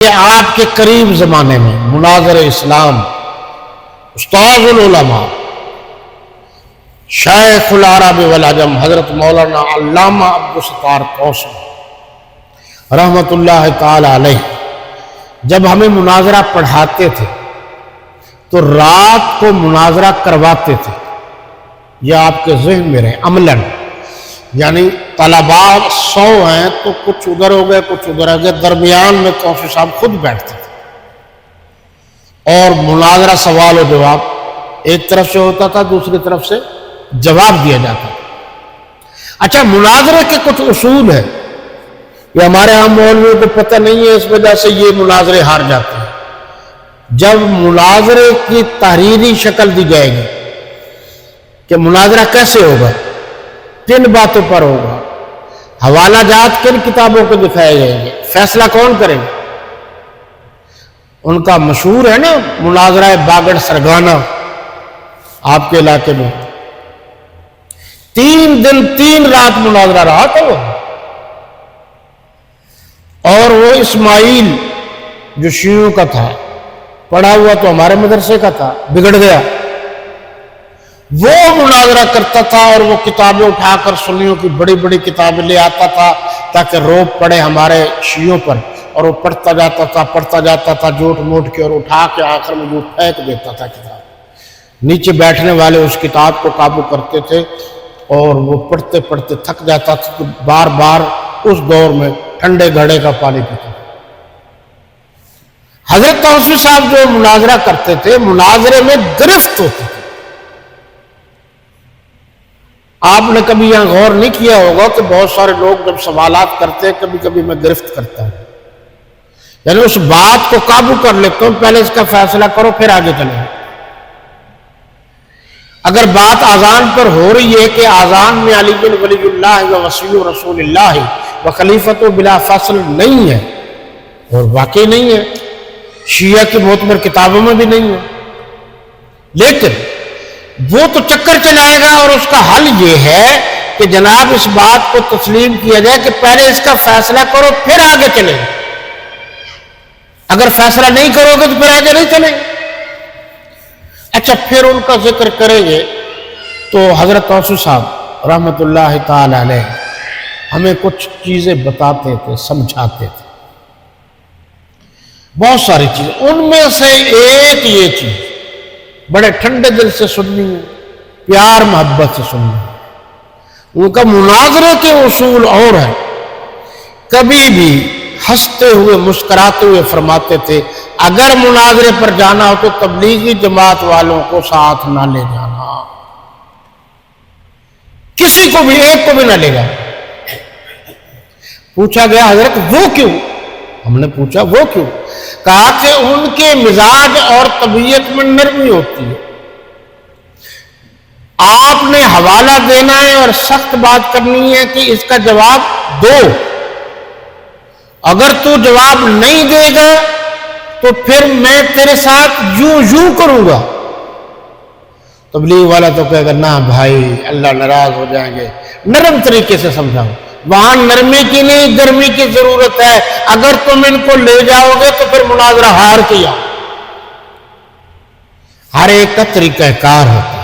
کہ آپ کے قریب زمانے میں مناظر اسلام استاذ العلماء شیخ العرب والعجم حضرت مولانا علامہ عبدالستار توسن رحمت اللہ تعالی علیہ جب ہمیں مناظرہ پڑھاتے تھے تو رات کو مناظرہ کرواتے تھے. یہ آپ کے ذہن میں رہے عملاً، یعنی طلباء 100 ہیں تو کچھ ادھر ہو گئے کچھ ادھر ہو گئے، درمیان میں توفی صاحب خود بیٹھتے تھے اور مناظرہ سوال و جواب ایک طرف سے ہوتا تھا، دوسری طرف سے جواب دیا جاتا تھا. اچھا، مناظرے کے کچھ اصول ہیں، یہ ہمارے ہاں مولویوں کو پتہ نہیں ہے، اس وجہ سے یہ مناظرے ہار جاتے ہیں. جب مناظرے کی تحریری شکل دی جائے گی کہ مناظرہ کیسے ہوگا، کن باتوں پر ہوگا، حوالہ جات کن کتابوں کو دکھائے جائیں گے، فیصلہ کون کرے گا. ان کا مشہور ہے نا مناظرہ باگڑ سرگانہ آپ کے علاقے میں، 3 دن 3 رات مناظرہ رہا تھا وہ. اور وہ اسماعیل جو شیعوں کا تھا، پڑھا ہوا تو ہمارے مدرسے کا تھا، بگڑ گیا، وہ مناظرہ کرتا تھا اور وہ کتابیں اٹھا کر سنیوں کی بڑی بڑی کتابیں لے آتا تھا تاکہ روب پڑے ہمارے شیعوں پر، اور وہ پڑھتا جاتا تھا جھوٹ موٹ کے، اور اٹھا کے آخر میں جو پھینک دیتا تھا کتاب. نیچے بیٹھنے والے اس کتاب کو قابو کرتے تھے اور وہ پڑھتے پڑھتے تھک جاتا تھا تو بار بار اس دور میں ٹھنڈے گھڑے کا پانی پیتا. حضرت توسن صاحب جو مناظرہ کرتے تھے، مناظرے میں گرفت ہوتی تھی. آپ نے کبھی یہاں غور نہیں کیا ہوگا کہ بہت سارے لوگ جب سوالات کرتے ہیں کبھی کبھی میں گرفت کرتا ہوں، یعنی اس بات کو قابو کر لیتا ہوں، پہلے اس کا فیصلہ کرو پھر آگے چلیں. اگر بات آذان پر ہو رہی ہے کہ آذان میں علی ولی اللہ و وصی رسول اللہ و خلیفۃ بلا فصل نہیں ہے، اور واقعی نہیں ہے، شیعہ کی معتبر کتابوں میں بھی نہیں ہے، لیکن وہ تو چکر چلائے گا اور اس کا حل یہ ہے کہ جناب اس بات کو تسلیم کیا جائے کہ پہلے اس کا فیصلہ کرو پھر آگے چلیں. اگر فیصلہ نہیں کرو گے تو پھر آگے نہیں چلیں. اچھا، پھر ان کا ذکر کریں گے تو حضرت توسن صاحب رحمت اللہ تعالی علیہ ہمیں کچھ چیزیں بتاتے تھے، سمجھاتے تھے، بہت ساری چیزیں. ان میں سے ایک یہ چیز بڑے ٹھنڈے دل سے سننی ہے، پیار محبت سے سننی ہے. ان کا مناظرے کے اصول اور ہیں. کبھی بھی ہنستے ہوئے مسکراتے ہوئے فرماتے تھے اگر مناظرے پر جانا ہو تو تبلیغی جماعت والوں کو ساتھ نہ لے جانا، کسی کو بھی، ایک کو بھی نہ لے جانا. پوچھا گیا حضرت وہ کیوں؟ ہم نے پوچھا وہ کیوں؟ کہا کہ ان کے مزاج اور طبیعت میں نرمی ہوتی ہے، آپ نے حوالہ دینا ہے اور سخت بات کرنی ہے کہ اس کا جواب دو. اگر تو جواب نہیں دے گا تو پھر میں تیرے ساتھ یوں کروں گا. تبلیغ والا تو کہے گا نہ بھائی اللہ ناراض ہو جائیں گے، نرم طریقے سے سمجھاؤ. وہاں نرمی کی نہیں گرمی کی ضرورت ہے. اگر تم ان کو لے جاؤ گے تو پھر مناظرہ ہار کے آؤ. ہر ایک کا طریقہ کار ہوتا ہے.